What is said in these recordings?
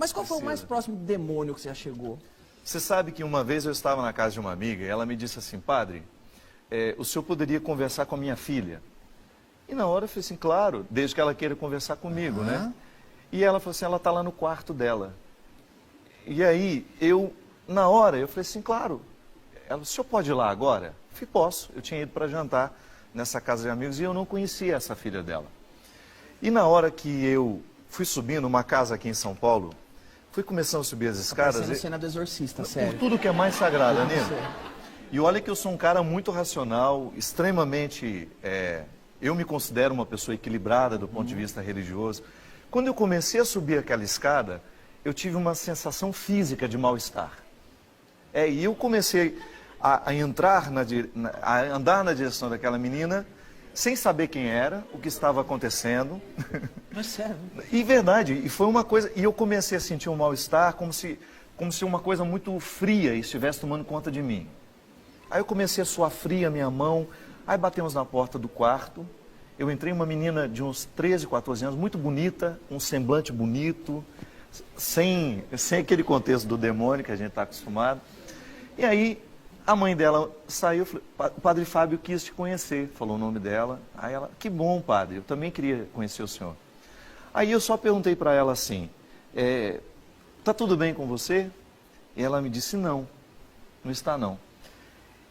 Mas qual foi o mais próximo do demônio que você já chegou? Você sabe que uma vez eu estava na casa de uma amiga e ela me disse assim, padre, o senhor poderia conversar com a minha filha? E na hora eu falei assim, claro, desde que ela queira conversar comigo, né? E ela falou assim, ela está lá no quarto dela. E aí, na hora, eu falei assim, claro, o senhor pode ir lá agora? Eu falei, posso. Eu tinha ido para jantar nessa casa de amigos e eu não conhecia essa filha dela. E na hora que eu fui subindo uma casa aqui em São Paulo, fui começando a subir as escadas... Parecendo a cena do Exorcista, sério. Por tudo que é mais sagrado, Aninha. E olha que eu sou um cara muito racional, extremamente... eu me considero uma pessoa equilibrada do ponto de vista religioso. Quando eu comecei a subir aquela escada, eu tive uma sensação física de mal-estar. E eu comecei a andar na direção daquela menina, sem saber quem era, o que estava acontecendo. Mas sério? E verdade, e foi uma coisa... E eu comecei a sentir um mal-estar, como se uma coisa muito fria estivesse tomando conta de mim. Aí eu comecei a suar fria a minha mão, aí batemos na porta do quarto, eu entrei, uma menina de uns 13, 14 anos, muito bonita, um semblante bonito, sem aquele contexto do demônio que a gente está acostumado. E aí a mãe dela saiu, o padre Fábio quis te conhecer, falou o nome dela. Aí ela, que bom, padre, eu também queria conhecer o senhor. Aí eu só perguntei para ela assim, tá tudo bem com você? E ela me disse, não está não.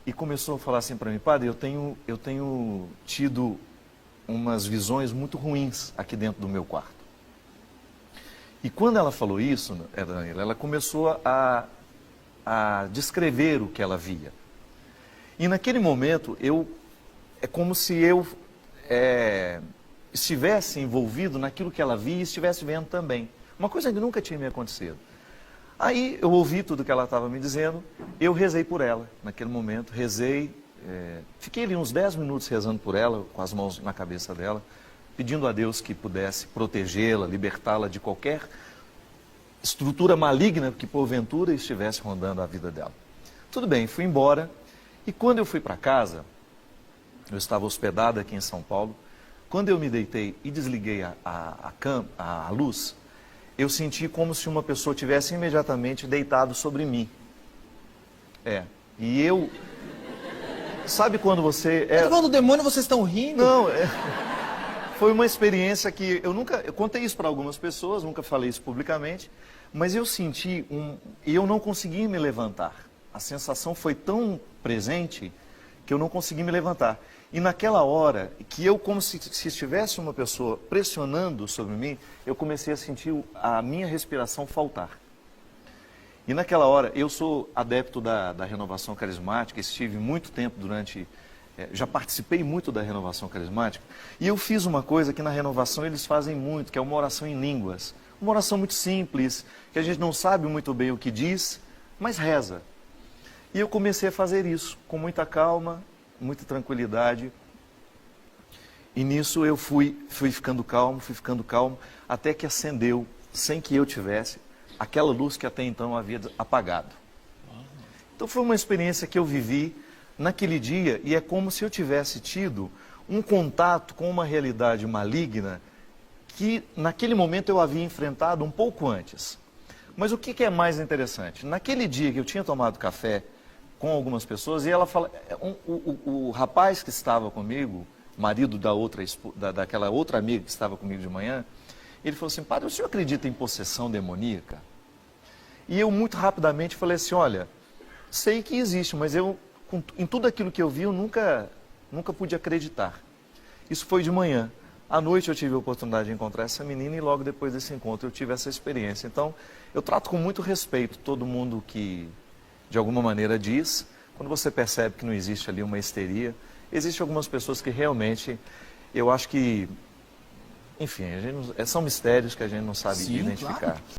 E começou a falar assim para mim, padre, eu tenho tido umas visões muito ruins aqui dentro do meu quarto. E quando ela falou isso, ela começou a descrever o que ela via. E naquele momento, é como se eu estivesse envolvido naquilo que ela via e estivesse vendo também. Uma coisa que nunca tinha me acontecido. Aí eu ouvi tudo que ela estava me dizendo, eu rezei por ela. Naquele momento, rezei, fiquei ali uns 10 minutos rezando por ela, com as mãos na cabeça dela, pedindo a Deus que pudesse protegê-la, libertá-la de qualquer estrutura maligna que porventura estivesse rondando a vida dela. Tudo bem, fui embora, e quando eu fui para casa, eu estava hospedado aqui em São Paulo, quando eu me deitei e desliguei a luz, eu senti como se uma pessoa tivesse imediatamente deitado sobre mim. E eu... Sabe quando você... Tá falando do demônio, vocês estão rindo? Não, foi uma experiência que eu contei isso para algumas pessoas, nunca falei isso publicamente, mas eu senti e eu não consegui me levantar. A sensação foi tão presente que eu não consegui me levantar. E naquela hora, que eu, como se estivesse uma pessoa pressionando sobre mim, eu comecei a sentir a minha respiração faltar. E naquela hora, eu sou adepto da renovação carismática, estive muito tempo já participei muito da renovação carismática, e eu fiz uma coisa que na renovação eles fazem muito, que é uma oração em línguas. Uma oração muito simples, que a gente não sabe muito bem o que diz, mas reza. E eu comecei a fazer isso, com muita calma, muita tranquilidade. E nisso eu fui ficando calmo, até que acendeu, sem que eu tivesse, aquela luz que até então havia apagado. Então foi uma experiência que eu vivi naquele dia, e é como se eu tivesse tido um contato com uma realidade maligna que naquele momento eu havia enfrentado um pouco antes. Mas o que é mais interessante? Naquele dia que eu tinha tomado café com algumas pessoas, e ela fala, o rapaz que estava comigo, marido daquela outra amiga que estava comigo de manhã, ele falou assim, padre, o senhor acredita em possessão demoníaca? E eu muito rapidamente falei assim, olha, sei que existe, mas em tudo aquilo que eu vi, eu nunca pude acreditar. Isso foi de manhã. À noite eu tive a oportunidade de encontrar essa menina e logo depois desse encontro eu tive essa experiência. Então, eu trato com muito respeito todo mundo que, de alguma maneira, diz. Quando você percebe que não existe ali uma histeria, existem algumas pessoas que realmente, eu acho que, enfim, são mistérios que a gente não sabe identificar. Claro.